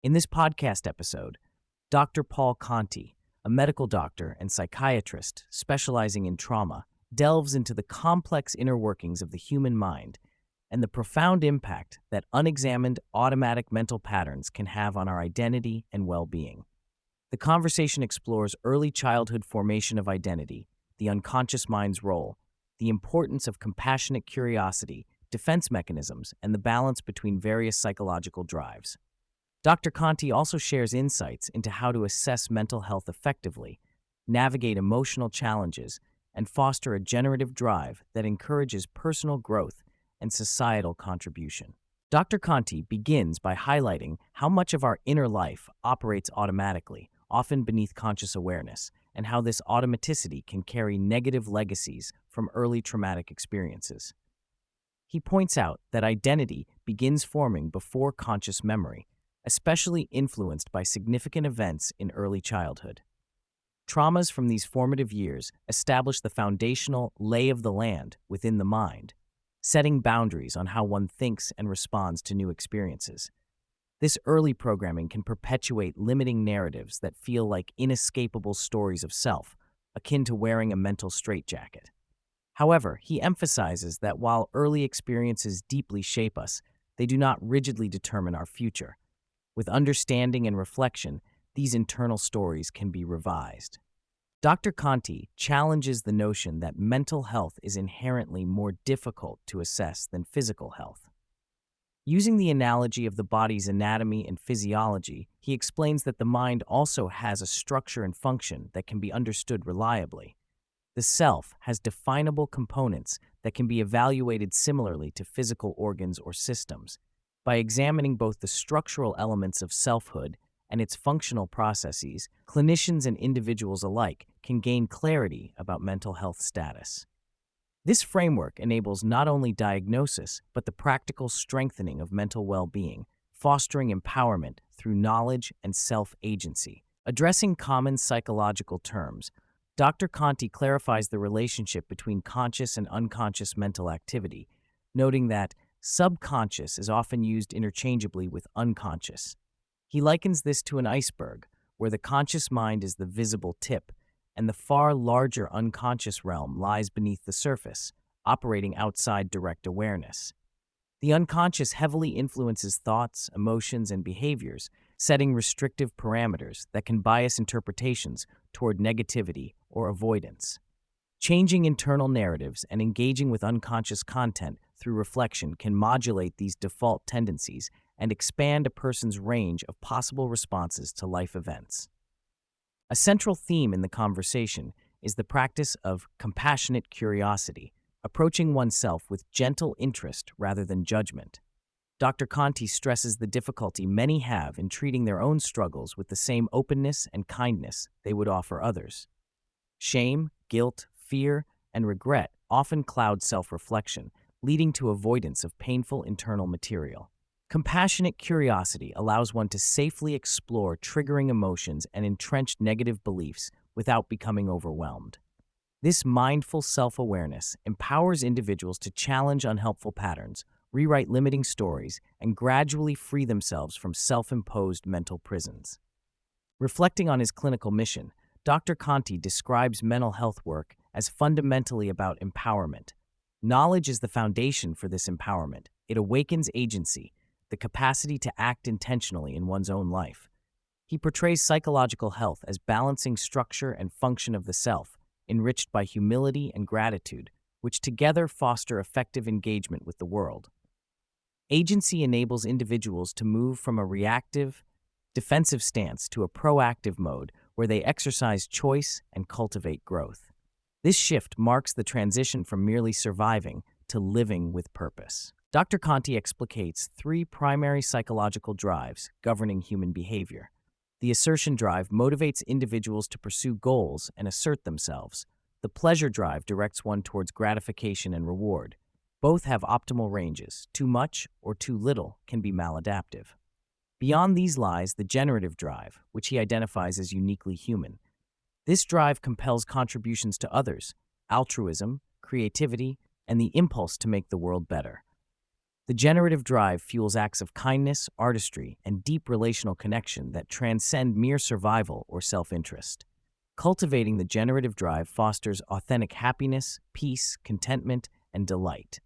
In this podcast episode, Dr. Paul Conti, a medical doctor and psychiatrist specializing in trauma, delves into the complex inner workings of the human mind and the profound impact that unexamined automatic mental patterns can have on our identity and well-being. The conversation explores early childhood formation of identity, the unconscious mind's role, the importance of compassionate curiosity, defense mechanisms, and the balance between various psychological drives. Dr. Conti also shares insights into how to assess mental health effectively, navigate emotional challenges, and foster a generative drive that encourages personal growth and societal contribution. Dr. Conti begins by highlighting how much of our inner life operates automatically, often beneath conscious awareness, and how this automaticity can carry negative legacies from early traumatic experiences. He points out that identity begins forming before conscious memory, especially influenced by significant events in early childhood. Traumas from these formative years establish the foundational lay of the land within the mind, setting boundaries on how one thinks and responds to new experiences. This early programming can perpetuate limiting narratives that feel like inescapable stories of self, akin to wearing a mental straitjacket. However, he emphasizes that while early experiences deeply shape us, they do not rigidly determine our future. With understanding and reflection, these internal stories can be revised. Dr. Conti challenges the notion that mental health is inherently more difficult to assess than physical health. Using the analogy of the body's anatomy and physiology, he explains that the mind also has a structure and function that can be understood reliably. The self has definable components that can be evaluated similarly to physical organs or systems. By examining both the structural elements of selfhood and its functional processes, clinicians and individuals alike can gain clarity about mental health status. This framework enables not only diagnosis, but the practical strengthening of mental well-being, fostering empowerment through knowledge and self-agency. Addressing common psychological terms, Dr. Conti clarifies the relationship between conscious and unconscious mental activity, noting that subconscious is often used interchangeably with unconscious. He likens this to an iceberg, where the conscious mind is the visible tip, and the far larger unconscious realm lies beneath the surface, operating outside direct awareness. The unconscious heavily influences thoughts, emotions, and behaviors, setting restrictive parameters that can bias interpretations toward negativity or avoidance. Changing internal narratives and engaging with unconscious content through reflection can modulate these default tendencies and expand a person's range of possible responses to life events. A central theme in the conversation is the practice of compassionate curiosity, approaching oneself with gentle interest rather than judgment. Dr. Conti stresses the difficulty many have in treating their own struggles with the same openness and kindness they would offer others. Shame, guilt, fear, and regret often cloud self-reflection, leading to avoidance of painful internal material. Compassionate curiosity allows one to safely explore triggering emotions and entrenched negative beliefs without becoming overwhelmed. This mindful self-awareness empowers individuals to challenge unhelpful patterns, rewrite limiting stories, and gradually free themselves from self-imposed mental prisons. Reflecting on his clinical mission, Dr. Conti describes mental health work as fundamentally about empowerment. Knowledge is the foundation for this empowerment. It awakens agency, the capacity to act intentionally in one's own life. He portrays psychological health as balancing structure and function of the self, enriched by humility and gratitude, which together foster effective engagement with the world. Agency enables individuals to move from a reactive, defensive stance to a proactive mode where they exercise choice and cultivate growth. This shift marks the transition from merely surviving to living with purpose. Dr. Conti explicates three primary psychological drives governing human behavior. The assertion drive motivates individuals to pursue goals and assert themselves. The pleasure drive directs one towards gratification and reward. Both have optimal ranges. Too much or too little can be maladaptive. Beyond these lies the generative drive, which he identifies as uniquely human. This drive compels contributions to others, altruism, creativity, and the impulse to make the world better. The generative drive fuels acts of kindness, artistry, and deep relational connection that transcend mere survival or self-interest. Cultivating the generative drive fosters authentic happiness, peace, contentment, and delight.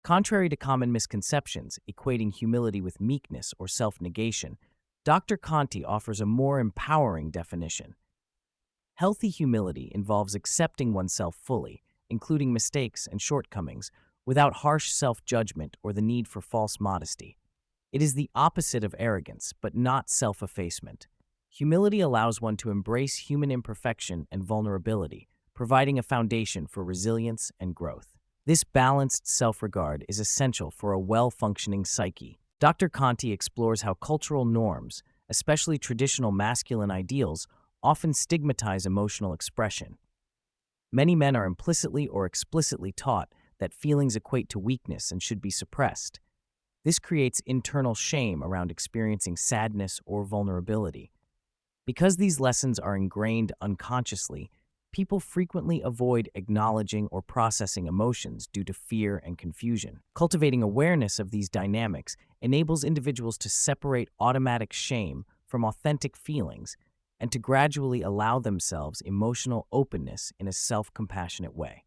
Contrary to common misconceptions equating humility with meekness or self-negation, Dr. Conti offers a more empowering definition. Healthy humility involves accepting oneself fully, including mistakes and shortcomings, without harsh self-judgment or the need for false modesty. It is the opposite of arrogance, but not self-effacement. Humility allows one to embrace human imperfection and vulnerability, providing a foundation for resilience and growth. This balanced self-regard is essential for a well-functioning psyche. Dr. Conti explores how cultural norms, especially traditional masculine ideals, often stigmatize emotional expression. Many men are implicitly or explicitly taught that feelings equate to weakness and should be suppressed. This creates internal shame around experiencing sadness or vulnerability. Because these lessons are ingrained unconsciously, people frequently avoid acknowledging or processing emotions due to fear and confusion. Cultivating awareness of these dynamics enables individuals to separate automatic shame from authentic feelings and to gradually allow themselves emotional openness in a self-compassionate way.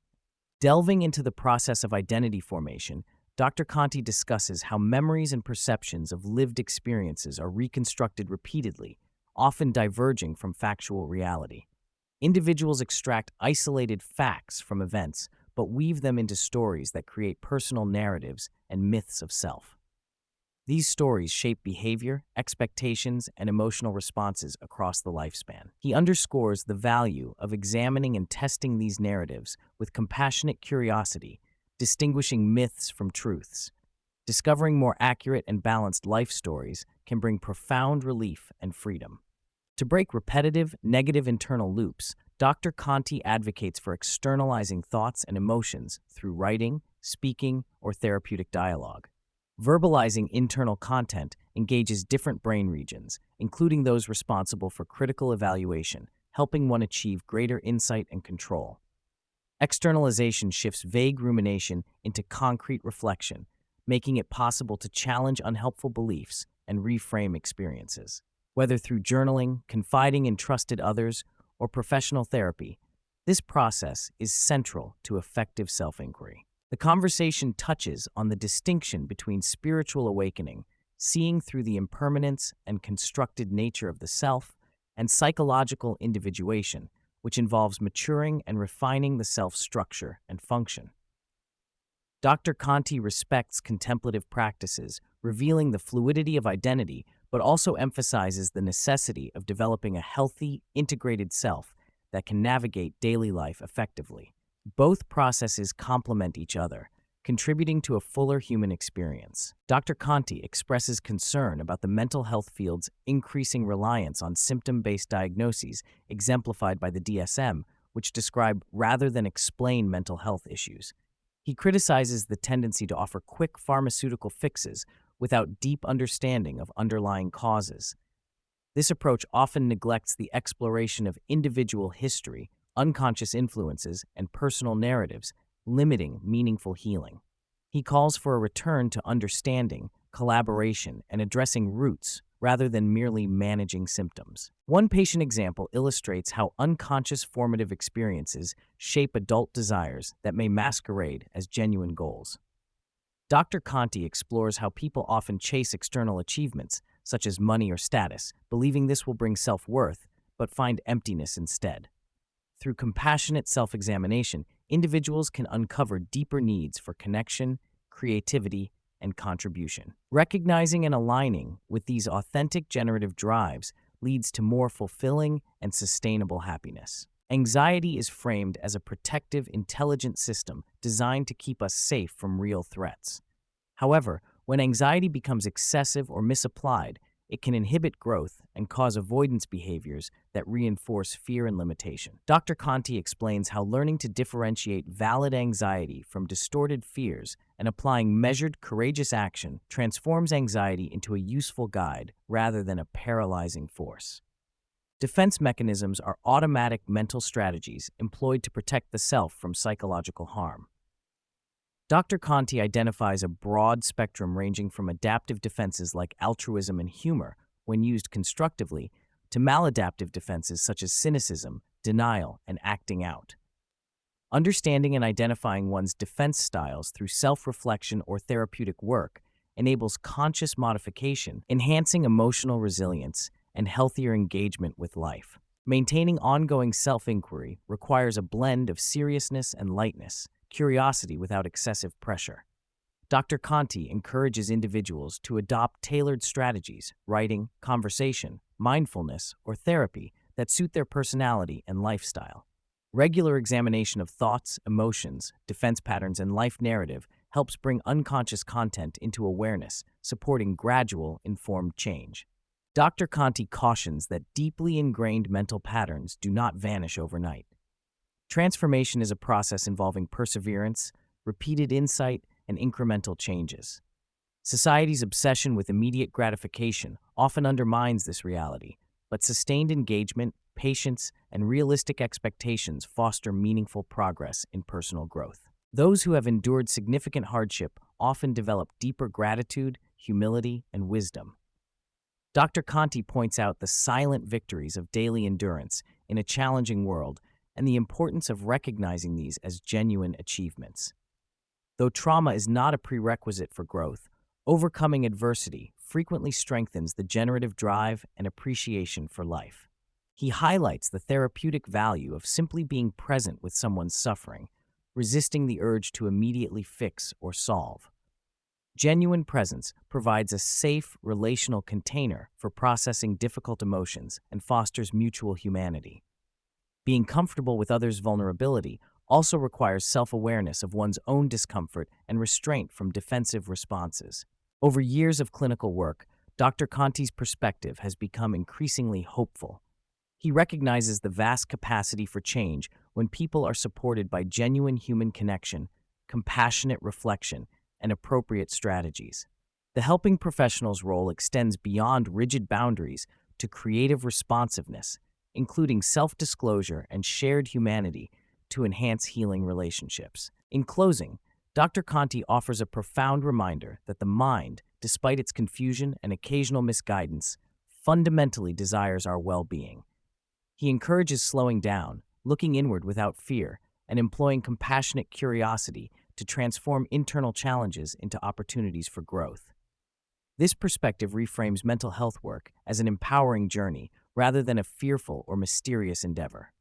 Delving into the process of identity formation, Dr. Conti discusses how memories and perceptions of lived experiences are reconstructed repeatedly, often diverging from factual reality. Individuals extract isolated facts from events, but weave them into stories that create personal narratives and myths of self. These stories shape behavior, expectations, and emotional responses across the lifespan. He underscores the value of examining and testing these narratives with compassionate curiosity, distinguishing myths from truths. Discovering more accurate and balanced life stories can bring profound relief and freedom. To break repetitive, negative internal loops, Dr. Conti advocates for externalizing thoughts and emotions through writing, speaking, or therapeutic dialogue. Verbalizing internal content engages different brain regions, including those responsible for critical evaluation, helping one achieve greater insight and control. Externalization shifts vague rumination into concrete reflection, making it possible to challenge unhelpful beliefs and reframe experiences. Whether through journaling, confiding in trusted others, or professional therapy, this process is central to effective self-inquiry. The conversation touches on the distinction between spiritual awakening, seeing through the impermanence and constructed nature of the self, and psychological individuation, which involves maturing and refining the self's structure and function. Dr. Conti respects contemplative practices, revealing the fluidity of identity, but also emphasizes the necessity of developing a healthy, integrated self that can navigate daily life effectively. Both processes complement each other, contributing to a fuller human experience. Dr. Conti expresses concern about the mental health field's increasing reliance on symptom-based diagnoses, exemplified by the DSM, which describe rather than explain mental health issues. He criticizes the tendency to offer quick pharmaceutical fixes without deep understanding of underlying causes. This approach often neglects the exploration of individual history, unconscious influences, and personal narratives, limiting meaningful healing. He calls for a return to understanding, collaboration, and addressing roots rather than merely managing symptoms. One patient example illustrates how unconscious formative experiences shape adult desires that may masquerade as genuine goals. Dr. Conti explores how people often chase external achievements, such as money or status, believing this will bring self-worth, but find emptiness instead. Through compassionate self-examination, individuals can uncover deeper needs for connection, creativity, and contribution. Recognizing and aligning with these authentic generative drives leads to more fulfilling and sustainable happiness. Anxiety is framed as a protective, intelligent system designed to keep us safe from real threats. However, when anxiety becomes excessive or misapplied, it can inhibit growth and cause avoidance behaviors that reinforce fear and limitation. Dr. Conti explains how learning to differentiate valid anxiety from distorted fears and applying measured, courageous action transforms anxiety into a useful guide rather than a paralyzing force. Defense mechanisms are automatic mental strategies employed to protect the self from psychological harm. Dr. Conti identifies a broad spectrum ranging from adaptive defenses like altruism and humor, when used constructively, to maladaptive defenses such as cynicism, denial, and acting out. Understanding and identifying one's defense styles through self-reflection or therapeutic work enables conscious modification, enhancing emotional resilience and healthier engagement with life. Maintaining ongoing self-inquiry requires a blend of seriousness and lightness, curiosity without excessive pressure. Dr. Conti encourages individuals to adopt tailored strategies, writing, conversation, mindfulness, or therapy that suit their personality and lifestyle. Regular examination of thoughts, emotions, defense patterns, and life narrative helps bring unconscious content into awareness, supporting gradual, informed change. Dr. Conti cautions that deeply ingrained mental patterns do not vanish overnight. Transformation is a process involving perseverance, repeated insight, and incremental changes. Society's obsession with immediate gratification often undermines this reality, but sustained engagement, patience, and realistic expectations foster meaningful progress in personal growth. Those who have endured significant hardship often develop deeper gratitude, humility, and wisdom. Dr. Conti points out the silent victories of daily endurance in a challenging world and the importance of recognizing these as genuine achievements. Though trauma is not a prerequisite for growth, overcoming adversity frequently strengthens the generative drive and appreciation for life. He highlights the therapeutic value of simply being present with someone's suffering, resisting the urge to immediately fix or solve. Genuine presence provides a safe, relational container for processing difficult emotions and fosters mutual humanity. Being comfortable with others' vulnerability also requires self-awareness of one's own discomfort and restraint from defensive responses. Over years of clinical work, Dr. Conti's perspective has become increasingly hopeful. He recognizes the vast capacity for change when people are supported by genuine human connection, compassionate reflection, and appropriate strategies. The helping professional's role extends beyond rigid boundaries to creative responsiveness, including self-disclosure and shared humanity to enhance healing relationships. In closing, Dr. Conti offers a profound reminder that the mind, despite its confusion and occasional misguidance, fundamentally desires our well-being. He encourages slowing down, looking inward without fear, and employing compassionate curiosity to transform internal challenges into opportunities for growth. This perspective reframes mental health work as an empowering journey rather than a fearful or mysterious endeavor.